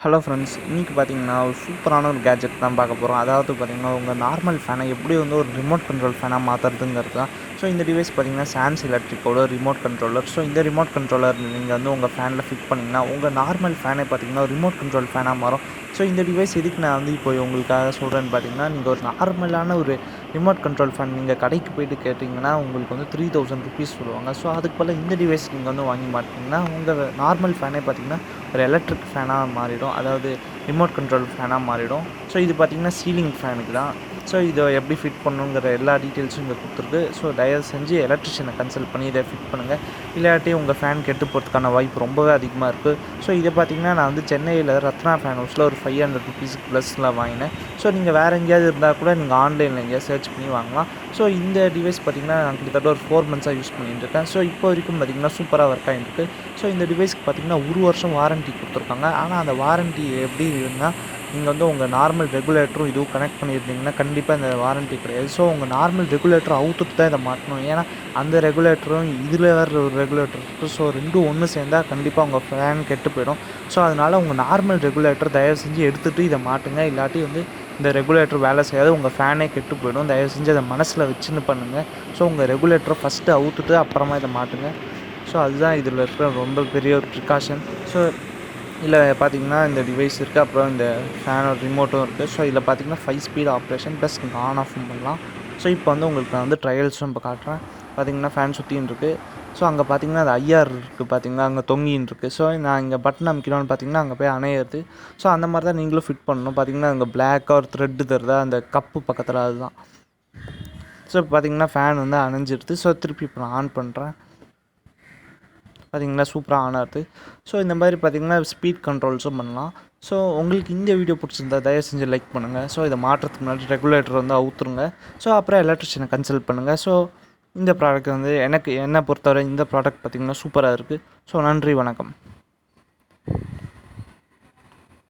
Hello friends, இன்றைக்கி பார்த்தீங்கன்னா ஒரு சூப்பரான ஒரு கேட்ஜெட் தான் பார்க்க போகிறோம். அதாவது பார்த்தீங்கன்னா உங்கள் நார்மல் ஃபேனை எப்படி வந்து ஒரு ரிமோட் கண்ட்ரோல் ஃபேனாக மாற்றுறதுங்கிறது தான். ஸோ இந்த டிவைஸ் பார்த்தீங்கன்னா சான்ஸ் எலக்ட்ரிக்கோட ரிமோட் கண்ட்ரோலர். ஸோ இந்த ரிமோட் கண்ட்ரோலர் நீங்கள் வந்து உங்கள் ஃபேனில் ஃபிட் பண்ணிங்கன்னா உங்கள் நார்மல் ஃபேனை பார்த்தீங்கன்னா ரிமோட் கண்ட்ரோல் ஃபேனாக மாறும். ஸோ இந்த டிவைஸ் எதுக்கு நான் வந்து இப்போ உங்களுக்காக சொல்கிறேன்னு பார்த்தீங்கன்னா, நீங்கள் ஒரு நார்மலான ஒரு ரிமோட் கண்ட்ரோல் ஃபேன் நீங்கள் கடைக்கு போய்ட்டு கேட்டிங்கன்னா உங்களுக்கு வந்து 3000 ருபீஸ் சொல்லுவாங்க. ஸோ அதுக்கு போல் இந்த டிவைஸ் நீங்கள் வந்து வாங்கி மாட்டிங்கன்னா உங்கள் நார்மல் ஃபேனே பார்த்தீங்கன்னா ஒரு எலக்ட்ரிக் ஃபேனாக மாறிடும். அதாவது ரிமோட் கண்ட்ரோல் ஃபேனாக மாறிடும். ஸோ இது பார்த்திங்கன்னா சீலிங் ஃபேனுக்கு தான். ஸோ இதை எப்படி ஃபிட் பண்ணுங்கிற எல்லா டீட்டெயில்ஸும் இங்கே கொடுத்துருக்கு. ஸோ தயவு செஞ்சு எலக்ட்ரிஷியனை கன்சல்ட் பண்ணி இதை ஃபிட் பண்ணுங்கள். இல்லாட்டி உங்கள் ஃபேன் கெட்டு போகிறதுக்கான வாய்ப்பு ரொம்பவே அதிகமாக இருக்குது. ஸோ இதை பார்த்திங்கன்னா நான் வந்து சென்னையில் ரத்னா ஃபேன் ஹவுஸில் ஒரு 500 ருபீஸுக்கு ப்ளஸில் வாங்கினேன். ஸோ நீங்கள் வேறு எங்கேயாவது இருந்தால் கூட நீங்கள் ஆன்லைனில் எங்கேயாவது சர்ச் பண்ணி வாங்கலாம். ஸோ இந்த டிவைஸ் பார்த்திங்கன்னா நான் கிட்டத்தட்ட ஒரு 4 மந்த்ஸாக யூஸ் பண்ணிட்டு இருக்கேன். ஸோ இப்போ வரைக்கும் பார்த்திங்கன்னா சூப்பராக ஒர்க் ஆகிருக்கு. ஸோ இந்த டிவைஸ்க்கு பார்த்திங்கன்னா 1 வருஷம் வாரண்ட்டி கொடுத்துருக்காங்க. ஆனால் அந்த வாரண்ட்டி எப்படி இருந்தால் நீங்கள் வந்து உங்கள் நார்மல் ரெகுலேட்டரும் இதுவும் கனெக்ட் பண்ணியிருந்தீங்கன்னா கண்டிப்பாக இந்த வாரண்ட்டி கிடையாது. ஸோ உங்கள் நார்மல் ரெகுலேட்டர் அவுத்துட்டு தான் இதை மாட்டணும். ஏன்னா அந்த ரெகுலேட்டரும் இதில் வேறு ஒரு ரெகுலேட்டர் இருக்குது. ஸோ ரெண்டும் ஒன்று சேர்ந்தால் கண்டிப்பாக உங்கள் ஃபேன் கெட்டு போயிடும். ஸோ அதனால் உங்கள் நார்மல் ரெகுலேட்டர் தயவு செஞ்சு எடுத்துகிட்டு இதை மாட்டுங்க. இல்லாட்டி வந்து இந்த ரெகுலேட்டர் வேலை செய்யாது, உங்கள் ஃபேனே கெட்டு போயிடும். தயவு செஞ்சு அதை மனசில் வச்சுன்னு பண்ணுங்கள். ஸோ உங்கள் ரெகுலேட்டரை ஃபஸ்ட்டு அவுத்துட்டு அப்புறமா இதை மாட்டுங்க. ஸோ அதுதான் இதில் இருக்கிற ரொம்ப பெரிய ஒரு ப்ரிகாஷன். ஸோ இதில் பார்த்திங்கன்னா இந்த டிவைஸ் இருக்குது, அப்புறம் இந்த ஃபேனோட ரிமோட்டும் இருக்குது. ஸோ இதில் பார்த்திங்கன்னா 5 ஸ்பீட் ஆப்ரேஷன் ப்ளஸ் ஆன் ஆஃபும் பண்ணலாம். ஸோ இப்போ வந்து உங்களுக்கு நான் வந்து ட்ரையல்ஸும் இப்போ காட்டுறேன். பார்த்திங்கன்னா ஃபேன் சுற்றின்னு இருக்குது. ஸோ அங்கே பார்த்திங்கன்னா அது ஐஆர் இருக்குது, பார்த்திங்கன்னா அங்கே தொங்கின்னு இருக்குது. ஸோ நான் இங்கே பட்டன் அமைக்கணும்னு பார்த்திங்கன்னா அங்கே போய் அணையிறது. ஸோ அந்த மாதிரி தான் நீங்களும் ஃபிட் பண்ணணும். பார்த்திங்கன்னா அங்கே பிளாக்காக ஒரு த்ரெட்டு தருதா அந்த கப்பு பக்கத்தில், அதுதான். ஸோ இப்போ பார்த்திங்கன்னா ஃபேன் வந்து அணைஞ்சிடுது. ஸோ திருப்பி இப்போ நான் ஆன் பண்ணுறேன். பார்த்திங்கன்னா சூப்பராக ஆன் ஆகுது. ஸோ இந்த மாதிரி பார்த்திங்கன்னா ஸ்பீட் கண்ட்ரோல்ஸும் பண்ணலாம். ஸோ உங்களுக்கு இந்த வீடியோ பிடிச்சிருந்தா தயவு செஞ்சு லைக் பண்ணுங்கள். ஸோ இதை மாற்றுறதுக்கு முன்னாடி ரெகுலேட்டர் வந்து அவுத்துருங்க. ஸோ அப்புறம் எலக்ட்ரிஷியனை கன்சல்ட் பண்ணுங்கள். ஸோ இந்த ப்ராடக்ட் வந்து என்னை பொறுத்தவரை இந்த ப்ராடக்ட் பார்த்திங்கன்னா சூப்பராக இருக்குது. ஸோ நன்றி, வணக்கம்.